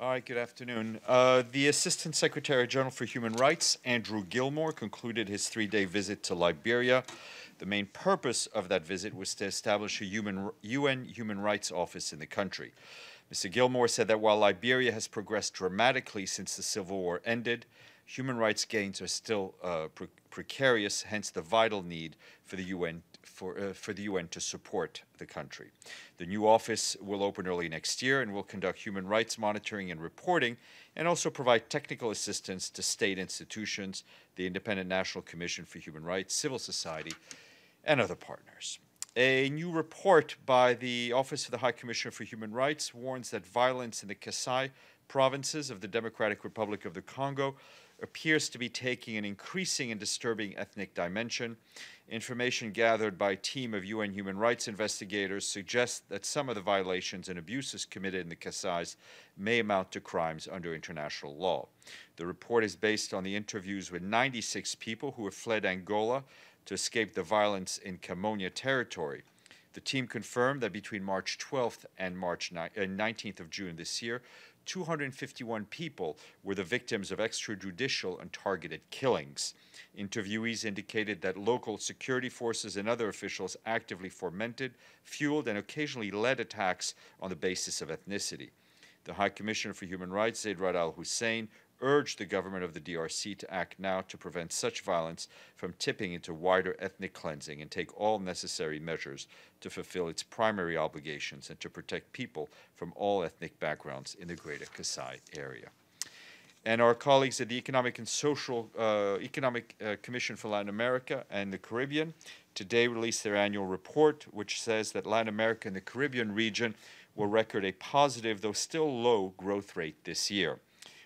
All right, good afternoon. The Assistant Secretary General for Human Rights, Andrew Gilmore, concluded his 3-day visit to Liberia. The main purpose of that visit was to establish a UN Human Rights Office in the country. Mr. Gilmore said that while Liberia has progressed dramatically since the Civil War ended, human rights gains are still precarious, hence the vital need for the UN to support the country. The new office will open early next year and will conduct human rights monitoring and reporting, and also provide technical assistance to state institutions, the Independent National Commission for Human Rights, civil society, and other partners. A new report by the Office of the High Commissioner for Human Rights warns that violence in the KASAIS provinces of the Democratic Republic of the Congo appears to be taking an increasing and disturbing ethnic dimension. Information gathered by a team of UN human rights investigators suggests that some of the violations and abuses committed in the KASAIS may amount to crimes under international law. The report is based on the interviews with 96 people who have fled Angola to escape the violence in Camonia territory. The team confirmed that between March 12th and March 19th of June this year, 251 people were the victims of extrajudicial and targeted killings. Interviewees indicated that local security forces and other officials actively fomented, fueled, and occasionally led attacks on the basis of ethnicity. The High Commissioner for Human Rights, Zeid Ra'ad Al Hussein, urged the government of the DRC to act now to prevent such violence from tipping into wider ethnic cleansing and take all necessary measures to fulfill its primary obligations and to protect people from all ethnic backgrounds in the greater Kasai area. And our colleagues at the Economic and Social Commission for Latin America and the Caribbean today released their annual report, which says that Latin America and the Caribbean region will record a positive, though still low, growth rate this year.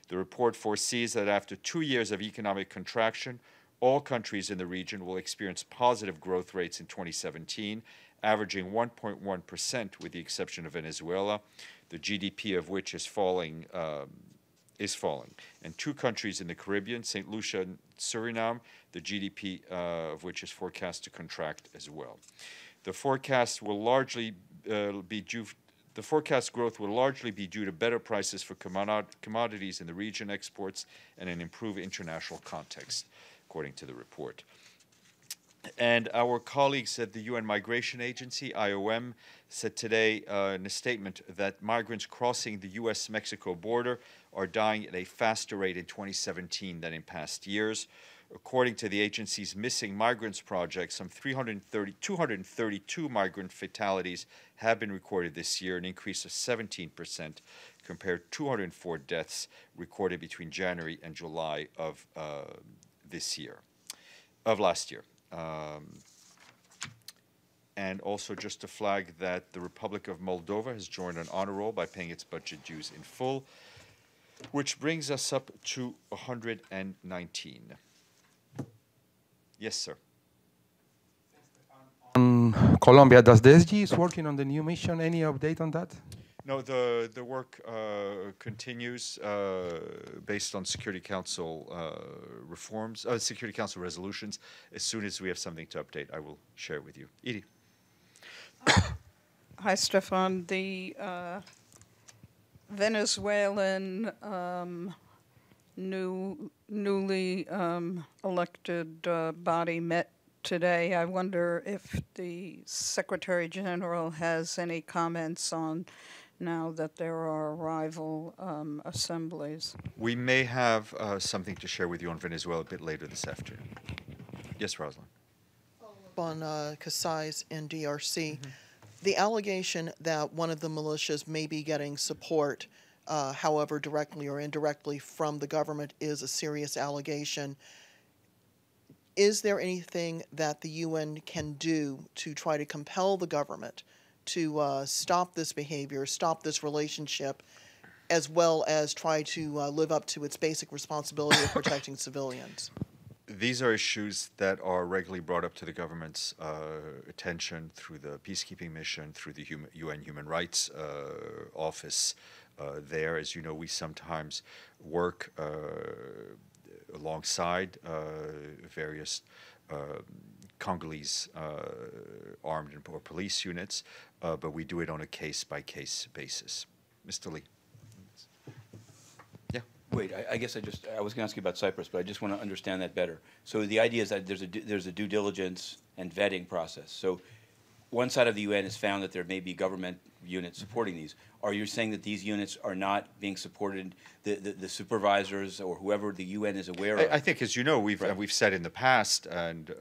The report foresees that after 2 years of economic contraction, all countries in the region will experience positive growth rates in 2017, averaging 1.1% with the exception of Venezuela, the GDP of which is falling. And 2 countries in the Caribbean, St. Lucia and Suriname, the GDP of which is forecast to contract as well. The forecast will largely The forecast growth will largely be due to better prices for commodities in the region, exports, and an improved international context, according to the report. And our colleagues at the UN Migration Agency, IOM, said today in a statement that migrants crossing the U.S.-Mexico border are dying at a faster rate in 2017 than in past years. According to the agency's Missing Migrants Project, some 232 migrant fatalities have been recorded this year, an increase of 17% compared to 204 deaths recorded between January and July of last year. And also just to flag that the Republic of Moldova has joined an honor roll by paying its budget dues in full, which brings us up to 119. Yes, sir. Colombia, does the SG is working on the new mission? Any update on that? No, the work continues based on Security Council reforms, Security Council resolutions. As soon as we have something to update, I will share it with you. Edie. Hi, Stéphane. The Venezuelan newly elected body met today. I wonder if the Secretary General has any comments on now that there are rival assemblies. We may have something to share with you on Venezuela a bit later this afternoon. Yes, Rosalind. On KASAIS and DRC, the allegation that one of the militias may be getting support, however directly or indirectly, from the government is a serious allegation. Is there anything that the UN can do to try to compel the government to stop this behavior, stop this relationship, as well as try to live up to its basic responsibility of protecting civilians? These are issues that are regularly brought up to the government's attention through the peacekeeping mission, through the UN Human Rights Office there. As you know, we sometimes work alongside various Congolese armed or police units, but we do it on a case-by-case basis. Mr. Lee. Wait, I guess I was going to ask you about Cyprus, but I just want to understand that better. So the idea is that there's a due diligence and vetting process. So one side of the UN has found that there may be government units supporting these. Are you saying that these units are not being supported, the supervisors or whoever the UN is aware of? I think, as you know, Right. we've said in the past, and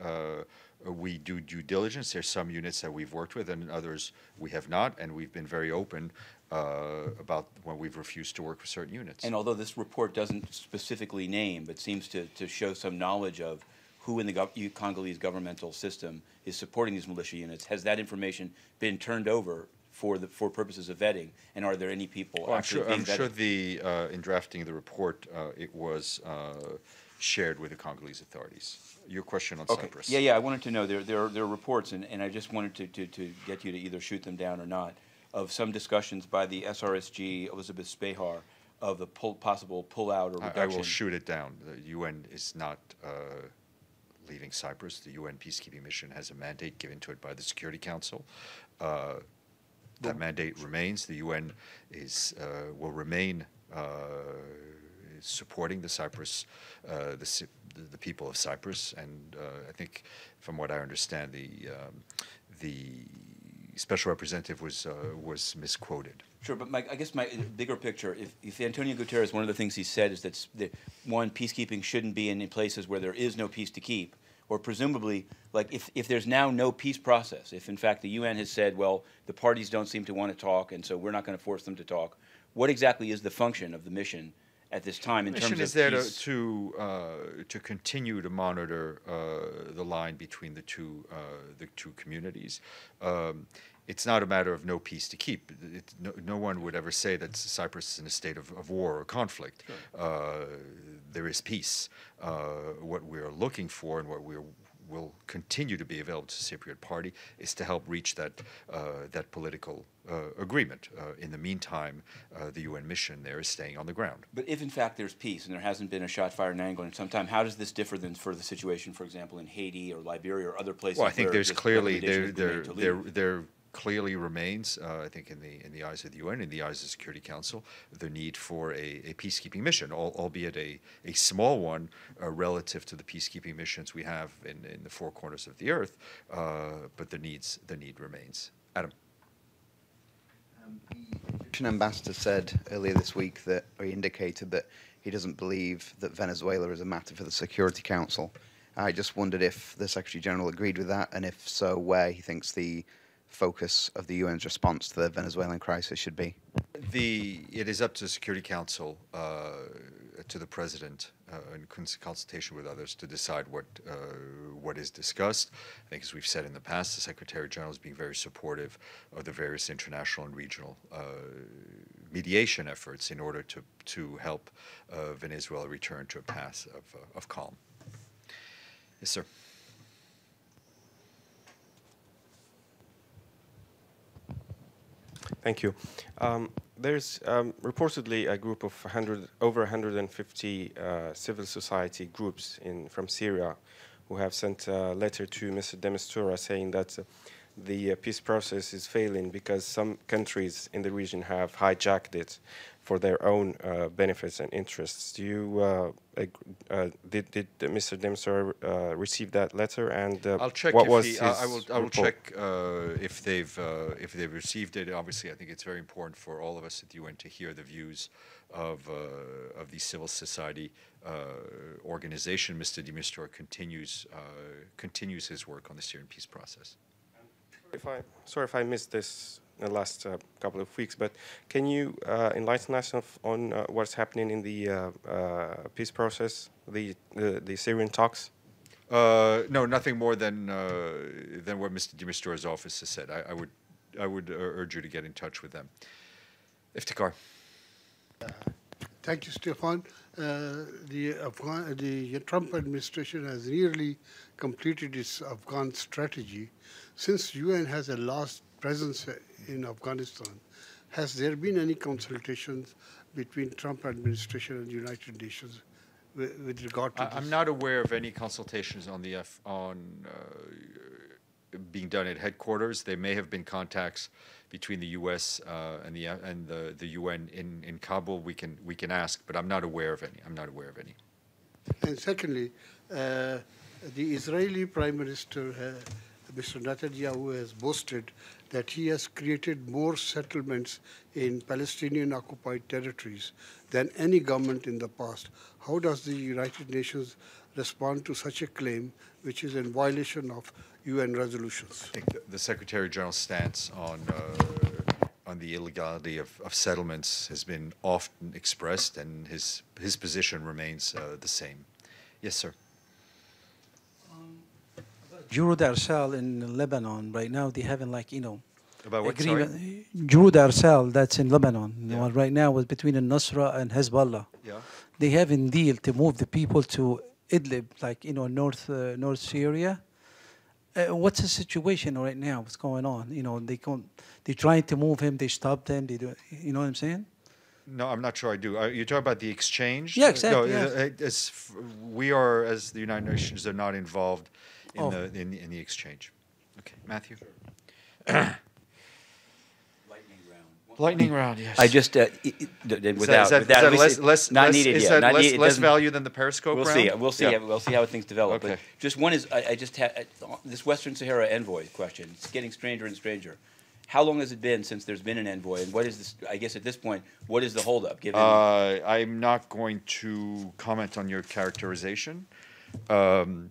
we do due diligence. There's some units that we've worked with, and others we have not, and we've been very open about when we've refused to work with certain units. And although this report doesn't specifically name, but seems to show some knowledge of who in the Congolese governmental system is supporting these militia units, has that information been turned over for purposes of vetting? And are there any people Well, actually being vetted? I'm sure in drafting the report, it was shared with the Congolese authorities. Your question on Okay. Cyprus. Yeah, I wanted to know, there are reports, and I just wanted to get you to either shoot them down or not, of some discussions by the SRSG, Elizabeth Spehar, of the possible pullout or reduction. I will shoot it down. The UN is not leaving Cyprus. The UN peacekeeping mission has a mandate given to it by the Security Council. That mandate remains. The UN will remain supporting the Cyprus, the people of Cyprus, and I think, from what I understand, the special representative was misquoted. Sure, but I guess my bigger picture, if Antonio Guterres, one of the things he said is that, one, peacekeeping shouldn't be in places where there is no peace to keep, or presumably, like if there's now no peace process, if in fact the UN has said, well, the parties don't seem to want to talk, and so we're not going to force them to talk, what exactly is the function of the mission at this time in terms of is there peace? to continue to monitor the line between the two communities. It's not a matter of no peace to keep. No one would ever say that Cyprus is in a state of war or conflict. Sure. There is peace. What we're looking for and what will continue to be available to the Cypriot party is to help reach that political agreement. In the meantime, the UN mission there is staying on the ground. But if in fact there's peace and there hasn't been a shot fired in Angola in some time, how does this differ than for the situation, for example, in Haiti or Liberia or other places? Well, I think where there's this clearly recommendation has been made to leave? there clearly remains, I think, in the eyes of the UN, in the eyes of the Security Council, the need for a peacekeeping mission, albeit a small one relative to the peacekeeping missions we have in the four corners of the earth. But the need remains. Adam. The Egyptian ambassador said earlier this week that, or he indicated that he doesn't believe that Venezuela is a matter for the Security Council. I just wondered if the Secretary General agreed with that, and if so, where he thinks the focus of the UN's response to the Venezuelan crisis should be. It is up to the Security Council, to the President, in consultation with others, to decide what is discussed. I think, as we've said in the past, the Secretary General is being very supportive of the various international and regional mediation efforts in order to help Venezuela return to a path of calm. Yes, sir. Thank you. There's reportedly a group of over 150 civil society groups from Syria who have sent a letter to Mr. de Mistura saying that the peace process is failing because some countries in the region have hijacked it for their own benefits and interests. Do you did Mr. de Mistura receive that letter? And I'll check. What if was he, his I will report? check if they've received it. Obviously, I think it's very important for all of us at the UN to hear the views of the civil society organization. Mr. de Mistura continues his work on the Syrian peace process. Sorry if I missed this in the last couple of weeks, but can you enlighten us on what's happening in the peace process, the Syrian talks? No, nothing more than what Mr. de Mistura's office has said. I would urge you to get in touch with them. Iftikhar. Thank you, Stéphane. The Trump administration has nearly completed its Afghan strategy. Since UN has a large presence in Afghanistan, has there been any consultations between Trump administration and the United Nations with regard to this? I'm not aware of any consultations on being done at headquarters. There may have been contacts between the U.S. And the UN in Kabul, we can ask, but I'm not aware of any. I'm not aware of any. And secondly, the Israeli Prime Minister, Mr. Netanyahu, has boasted that he has created more settlements in Palestinian-occupied territories than any government in the past. How does the United Nations respond to such a claim, which is in violation of UN resolutions? I think the Secretary General's stance on the illegality of settlements has been often expressed, and his position remains the same. Yes, sir. Jurud Arsal in Lebanon right now, they having About what, agreement. Jurud Arsal, that's in Lebanon. Yeah. Right now was between the Nusra and Hezbollah. Yeah. They have a deal to move the people to Idlib, North Syria. What's the situation right now? What's going on? They're trying to move him. They stopped him. They do. You know what I'm saying? No, I'm not sure I do. You're talking about the exchange? Yeah, exactly. No, we are, as the United Nations, are not involved in the exchange. Okay, Matthew. Lightning round, yes. I just without not needed yet. Less value than the Periscope round? We'll see. Yeah. We'll see how things develop. Okay. But just one is, I just had this Western Sahara envoy question. It's getting stranger and stranger. How long has it been since there's been an envoy, and what is this? I guess at this point, what is the holdup? Given I'm not going to comment on your characterization. When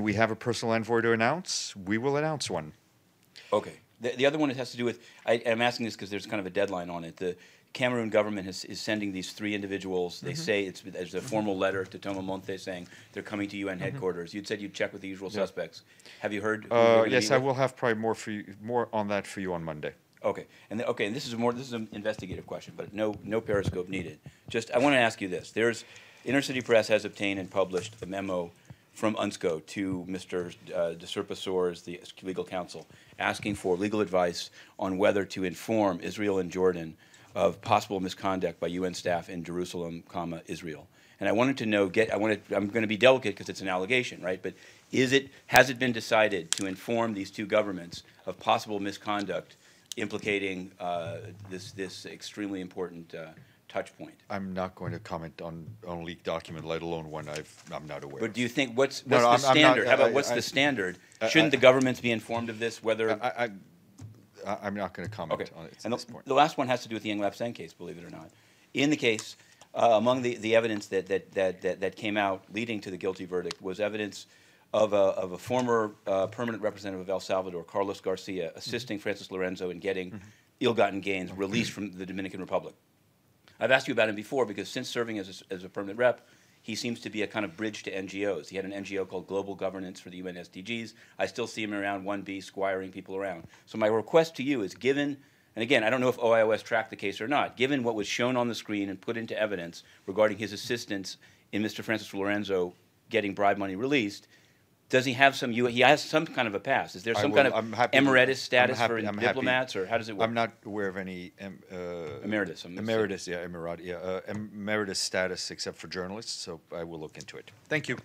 we have a personal envoy to announce, we will announce one. Okay. The other one has to do with, I'm asking this because there's kind of a deadline on it. The Cameroon government is sending these 3 individuals. They say there's a formal letter to Thomas Monte saying they're coming to UN headquarters. You'd said you'd check with the usual suspects. Have you heard? Yes, I will have probably more on that for you on Monday. Okay, and this is an investigative question, but no Periscope needed. Just I want to ask you this: Intercity Press has obtained and published a memo from UNSCO to Mr. de Surpassors, the legal counsel, asking for legal advice on whether to inform Israel and Jordan of possible misconduct by UN staff in Jerusalem, Israel. And I wanted to know, I'm going to be delicate because it's an allegation, right? But has it been decided to inform these 2 governments of possible misconduct implicating this extremely important touch point? I'm not going to comment on a leaked document, let alone one I'm not aware of. But do you think, what's the standard? How about what's the standard? Shouldn't the governments be informed of this, whether... I'm not going to comment on it at this point. The last one has to do with the Eng Lap Seng case, believe it or not. In the case, among the evidence that came out leading to the guilty verdict was evidence of a former permanent representative of El Salvador, Carlos Garcia, assisting Francis Lorenzo in getting ill-gotten gains released from the Dominican Republic. I've asked you about him before because since serving as a permanent rep, he seems to be a kind of bridge to NGOs. He had an NGO called Global Governance for the UN SDGs. I still see him around 1B squiring people around. So my request to you is given, and again, I don't know if OIOS tracked the case or not, given what was shown on the screen and put into evidence regarding his assistance in Mr. Francis Lorenzo getting bribe money released, does he have he has some kind of a pass? Is there some kind of emeritus status for diplomats, or how does it work? I'm not aware of any emeritus. Emeritus status except for journalists, so I will look into it. Thank you.